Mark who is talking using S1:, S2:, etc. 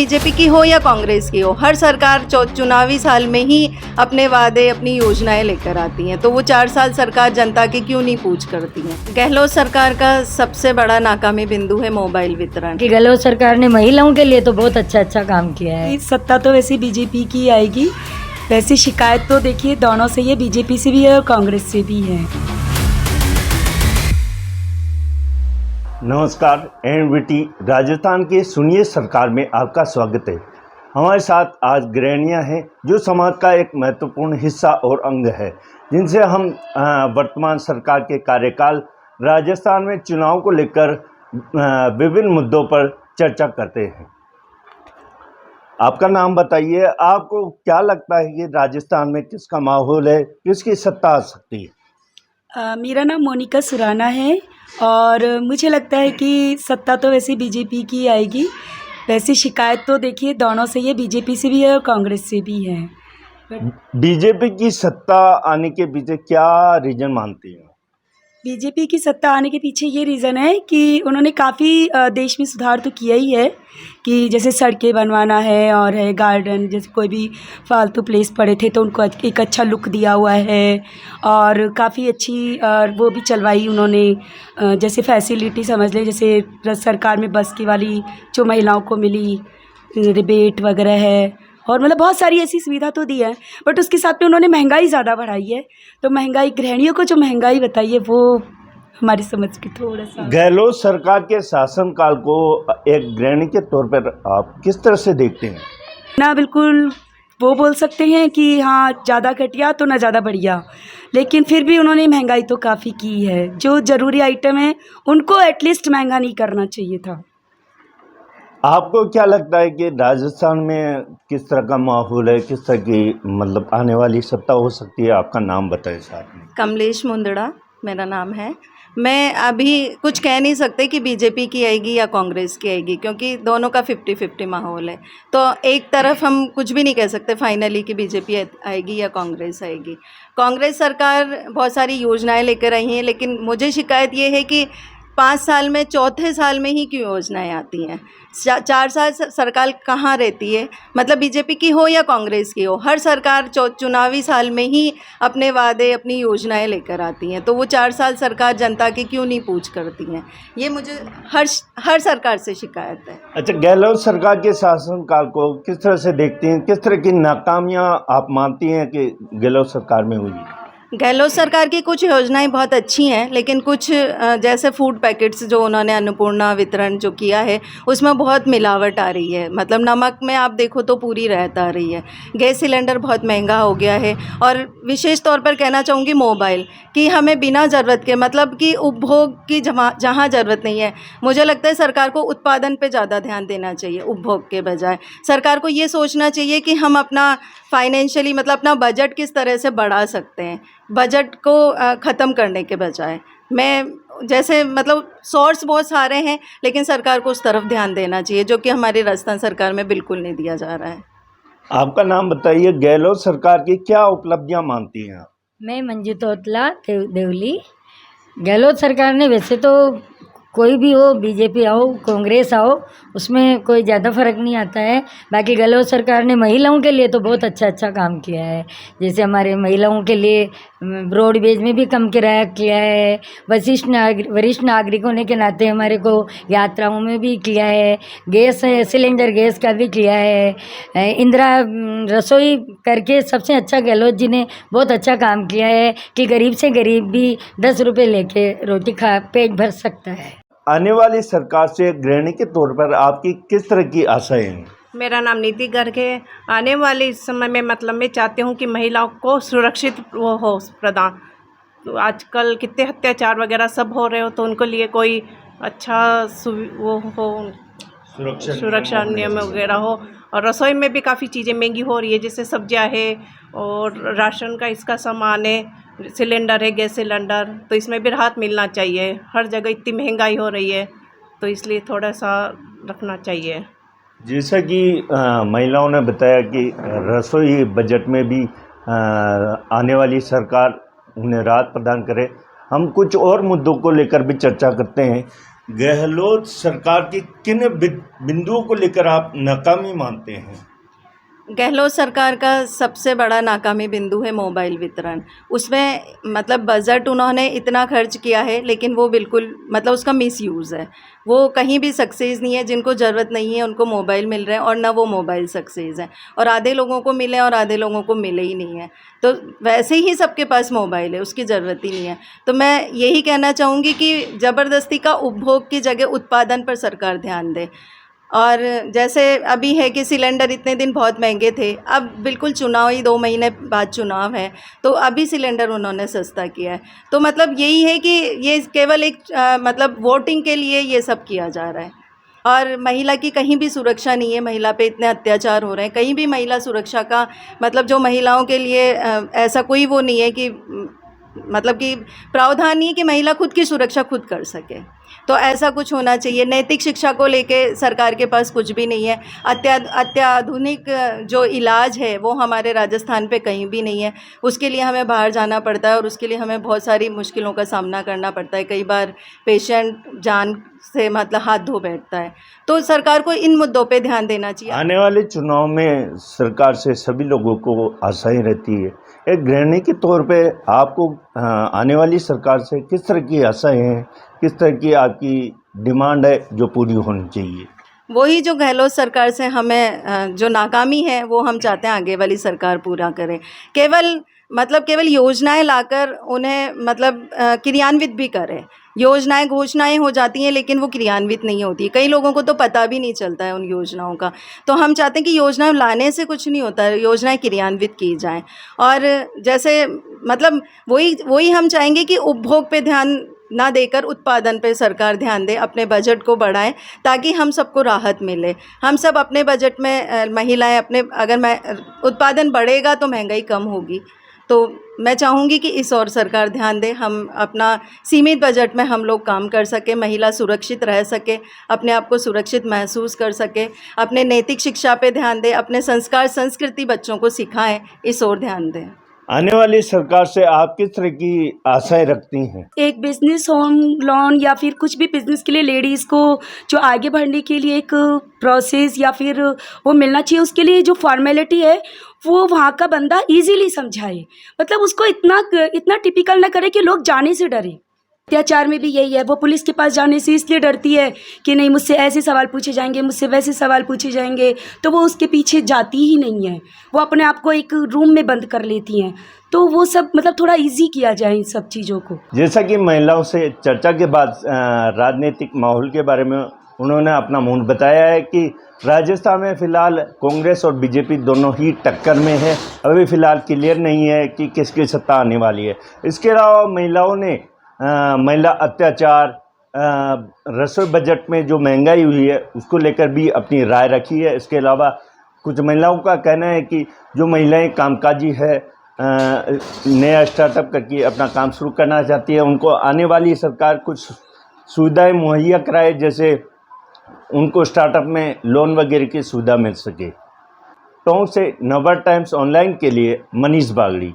S1: BJP की हो या कांग्रेस की हो, हर सरकार चुनावी साल में ही अपने वादे अपनी योजनाएं लेकर आती हैं। तो वो 4 साल सरकार जनता की क्यों नहीं पूछ करती है। गहलोत सरकार का सबसे बड़ा नाकामी बिंदु है मोबाइल वितरण।
S2: कि गहलोत सरकार ने महिलाओं के लिए तो बहुत अच्छा काम किया है।
S3: सत्ता तो वैसे बीजेपी की आएगी, वैसे शिकायत तो देखिए दोनों से ही है, बीजेपी से भी है और कांग्रेस से भी है।
S4: नमस्कार, एनवीटी राजस्थान के सुनिए सरकार में आपका स्वागत है। हमारे साथ आज गृहिणियां हैं जो समाज का एक महत्वपूर्ण हिस्सा और अंग है, जिनसे हम वर्तमान सरकार के कार्यकाल, राजस्थान में चुनाव को लेकर विभिन्न मुद्दों पर चर्चा करते हैं। आपका नाम बताइए, आपको क्या लगता है कि राजस्थान में किसका माहौल है, किसकी सत्ता आ सकती है?
S3: मेरा नाम मोनिका सुराना है और मुझे लगता है कि सत्ता तो वैसे बीजेपी की आएगी, वैसे शिकायत तो देखिए दोनों से ही है, बीजेपी से भी है और कांग्रेस से भी है।
S4: बीजेपी की सत्ता आने के पीछे क्या रीजन मानती हैं?
S3: बीजेपी की सत्ता आने के पीछे ये रीज़न है कि उन्होंने काफ़ी देश में सुधार तो किया ही है, कि जैसे सड़कें बनवाना है और है गार्डन, जैसे कोई भी फालतू प्लेस पड़े थे तो उनको एक अच्छा लुक दिया हुआ है और काफ़ी अच्छी वो भी चलवाई उन्होंने, जैसे फैसिलिटी समझ लें, जैसे सरकार में बस की वाली जो महिलाओं को मिली रिबेट वगैरह है, और मतलब बहुत सारी ऐसी सुविधा तो दी है। बट उसके साथ में उन्होंने महंगाई ज़्यादा बढ़ाई है, तो महंगाई, गृहिणियों को जो महंगाई बताई है वो हमारी समझ के थोड़ा सा।
S4: गहलोत सरकार के शासनकाल को एक गृहिणी के तौर पर आप किस तरह से देखते हैं?
S3: ना बिल्कुल वो बोल सकते हैं कि हाँ ज़्यादा घटिया तो ना ज़्यादा बढ़िया, लेकिन फिर भी उन्होंने महंगाई तो काफ़ी की है। जो ज़रूरी आइटम है उनको एटलीस्ट महंगा नहीं करना चाहिए था।
S4: आपको क्या लगता है कि राजस्थान में किस तरह का माहौल है, किस तरह की मतलब आने वाली सत्ता हो सकती है? आपका नाम बताएं साथ में।
S1: कमलेश मुंदड़ा मेरा नाम है। मैं अभी कुछ कह नहीं सकते कि बीजेपी की आएगी या कांग्रेस की आएगी, क्योंकि दोनों का 50-50 माहौल है। तो एक तरफ हम कुछ भी नहीं कह सकते फाइनली कि बीजेपी आएगी या कांग्रेस आएगी। कांग्रेस सरकार बहुत सारी योजनाएं लेकर आई हैं, लेकिन मुझे शिकायत ये है कि 5 साल में चौथे साल में ही क्यों योजनाएं आती हैं। 4 साल सरकार कहाँ रहती है। मतलब बीजेपी की हो या कांग्रेस की हो, हर सरकार चुनावी साल में ही अपने वादे अपनी योजनाएं लेकर आती हैं। तो वो 4 साल सरकार जनता की क्यों नहीं पूछ करती हैं, ये मुझे हर सरकार से शिकायत है।
S4: अच्छा, गहलोत सरकार के शासनकाल को किस तरह से देखती हैं? किस तरह की नाकामियां आप मानती हैं कि गहलोत सरकार में हुई?
S1: गहलोत सरकार की कुछ योजनाएं बहुत अच्छी हैं, लेकिन कुछ जैसे फूड पैकेट्स जो उन्होंने अन्नपूर्णा वितरण जो किया है, उसमें बहुत मिलावट आ रही है। मतलब नमक में आप देखो तो पूरी रहत आ रही है। गैस सिलेंडर बहुत महंगा हो गया है। और विशेष तौर पर कहना चाहूँगी मोबाइल, कि हमें बिना ज़रूरत के, मतलब कि उपभोग की जहाँ ज़रूरत नहीं है, मुझे लगता है सरकार को उत्पादन पे ज़्यादा ध्यान देना चाहिए उपभोग के बजाय। सरकार को ये सोचना चाहिए कि हम अपना फाइनेंशियली, मतलब अपना बजट किस तरह से बढ़ा सकते हैं, बजट को ख़त्म करने के बजाय। मैं जैसे मतलब सोर्स बहुत सारे हैं, लेकिन सरकार को उस तरफ ध्यान देना चाहिए, जो कि हमारी राजस्थान सरकार में बिल्कुल नहीं दिया जा रहा है।
S4: आपका नाम बताइए, गहलोत सरकार की क्या उपलब्धियां मानती हैं आप?
S2: मैं मंजू तोतला देवली। गहलोत सरकार ने वैसे तो कोई भी हो, बीजेपी आओ कांग्रेस आओ, उसमें कोई ज़्यादा फ़र्क नहीं आता है। बाकी गहलोत सरकार ने महिलाओं के लिए तो बहुत अच्छा काम किया है। जैसे हमारे महिलाओं के लिए रोडवेज में भी कम किराया किया है, वरिष्ठ नागरिक होने के नाते हमारे को यात्राओं में भी किया है, गैस सिलेंडर गैस का भी किया है, इंदिरा रसोई करके सबसे अच्छा गहलोत जी ने बहुत अच्छा काम किया है कि गरीब से गरीब भी 10 रुपये लेके रोटी खा पेट भर सकता है।
S4: आने वाली सरकार से गृहिणी के तौर पर आपकी किस तरह की आशाएं हैं?
S5: मेरा नाम नीति गर्ग है। आने वाले समय में मतलब मैं चाहती हूँ कि महिलाओं को सुरक्षित वो हो प्रदान। तो आजकल कितने अत्याचार वगैरह सब हो रहे हो, तो उनको लिए कोई अच्छा वो हो, सुरक्षा नियम वगैरह हो। और रसोई में भी काफ़ी चीज़ें महंगी हो रही है, जैसे सब्जियां है और राशन का इसका सामान है, सिलेंडर है, गैस सिलेंडर, तो इसमें भी राहत मिलना चाहिए। हर जगह इतनी महंगाई हो रही है, तो इसलिए थोड़ा सा रखना चाहिए।
S4: जैसा कि महिलाओं ने बताया कि रसोई बजट में भी आने वाली सरकार उन्हें राहत प्रदान करे। हम कुछ और मुद्दों को लेकर भी चर्चा करते हैं, गहलोत सरकार की किन बिंदुओं को लेकर आप नाकामी मानते हैं?
S1: गहलोत सरकार का सबसे बड़ा नाकामी बिंदु है मोबाइल वितरण। उसमें मतलब बजट उन्होंने इतना खर्च किया है, लेकिन वो बिल्कुल मतलब उसका मिसयूज़ है। वो कहीं भी सक्सेस नहीं है। जिनको ज़रूरत नहीं है उनको मोबाइल मिल रहे हैं, और ना वो मोबाइल सक्सेस है, और आधे लोगों को मिले और आधे लोगों को मिले ही नहीं है। तो वैसे ही सबके पास मोबाइल है, उसकी ज़रूरत ही नहीं है। तो मैं यही कहना चाहूँगी कि ज़बरदस्ती का उपभोग की जगह उत्पादन पर सरकार ध्यान दे। और जैसे अभी है कि सिलेंडर इतने दिन बहुत महंगे थे, अब बिल्कुल चुनाव ही 2 महीने बाद चुनाव है, तो अभी सिलेंडर उन्होंने सस्ता किया है। तो मतलब यही है कि ये केवल एक मतलब वोटिंग के लिए ये सब किया जा रहा है। और महिला की कहीं भी सुरक्षा नहीं है, महिला पे इतने अत्याचार हो रहे हैं, कहीं भी महिला सुरक्षा का मतलब जो महिलाओं के लिए ऐसा कोई वो नहीं है कि मतलब कि प्रावधान नहीं है कि महिला खुद की सुरक्षा खुद कर सके। तो ऐसा कुछ होना चाहिए। नैतिक शिक्षा को लेके सरकार के पास कुछ भी नहीं है। अत्याधुनिक जो इलाज है वो हमारे राजस्थान पे कहीं भी नहीं है। उसके लिए हमें बाहर जाना पड़ता है, और उसके लिए हमें बहुत सारी मुश्किलों का सामना करना पड़ता है। कई बार पेशेंट जान से मतलब हाथ धो बैठता है। तो सरकार को इन मुद्दों पे ध्यान देना चाहिए।
S4: आने वाले चुनाव में सरकार से सभी लोगों को आशाएं रहती है। एक गृहिणी के तौर पे आपको आने वाली सरकार से किस तरह की आशाएं हैं, किस तरह की आपकी डिमांड है जो पूरी होनी चाहिए?
S1: वही जो गहलोत सरकार से हमें जो नाकामी है वो हम चाहते हैं आगे वाली सरकार पूरा करे। केवल योजनाएं लाकर उन्हें मतलब क्रियान्वित भी करे। योजनाएं घोषणाएं हो जाती हैं, लेकिन वो क्रियान्वित नहीं होती। कई लोगों को तो पता भी नहीं चलता है उन योजनाओं का। तो हम चाहते हैं कि योजनाएं लाने से कुछ नहीं होता है, योजनाएं क्रियान्वित की जाएं। और जैसे मतलब वही हम चाहेंगे कि उपभोग पे ध्यान ना देकर उत्पादन पे सरकार ध्यान दे, अपने बजट को बढ़ाएं ताकि हम सबको राहत मिले। हम सब अपने बजट में महिलाएं अपने उत्पादन बढ़ेगा तो महंगाई कम होगी। तो मैं चाहूँगी कि इस ओर सरकार ध्यान दे। हम अपना सीमित बजट में हम लोग काम कर सके, महिला सुरक्षित रह सके, अपने आप को सुरक्षित महसूस कर सके, अपने नैतिक शिक्षा पे ध्यान दे, अपने संस्कार संस्कृति बच्चों को सिखाएं, इस ओर ध्यान दें।
S4: आने वाली सरकार से आप किस तरह की आशाएं रखती हैं?
S3: एक बिजनेस होम लोन या फिर कुछ भी बिजनेस के लिए लेडीज़ को जो आगे बढ़ने के लिए एक प्रोसेस या फिर वो मिलना चाहिए, उसके लिए जो फॉर्मेलिटी है वो वहाँ का बंदा इजीली समझाए। मतलब उसको इतना टिपिकल ना करे कि लोग जाने से डरे। अत्याचार में भी यही है, वो पुलिस के पास जाने से इसलिए डरती है कि नहीं मुझसे ऐसे सवाल पूछे जाएंगे, मुझसे वैसे सवाल पूछे जाएंगे, तो वो उसके पीछे जाती ही नहीं है। वो अपने आप को एक रूम में बंद कर लेती हैं। तो वो सब मतलब थोड़ा इजी किया जाए इन सब चीज़ों को।
S4: जैसा कि महिलाओं से चर्चा के बाद राजनीतिक माहौल के बारे में उन्होंने अपना मूड बताया है कि राजस्थान में फ़िलहाल कांग्रेस और बीजेपी दोनों ही टक्कर में है। अभी फ़िलहाल क्लियर नहीं है कि किसकी सत्ता आने वाली है। इसके अलावा महिलाओं ने महिला अत्याचार, रसोई बजट में जो महंगाई हुई है उसको लेकर भी अपनी राय रखी है। इसके अलावा कुछ महिलाओं का कहना है कि जो महिलाएं कामकाजी है, नया स्टार्टअप करके अपना काम शुरू करना चाहती है, उनको आने वाली सरकार कुछ सुविधाएं मुहैया कराए, जैसे उनको स्टार्टअप में लोन वगैरह की सुविधा मिल सके। टोंक से नवभारत टाइम्स ऑनलाइन के लिए मनीष बागड़ी।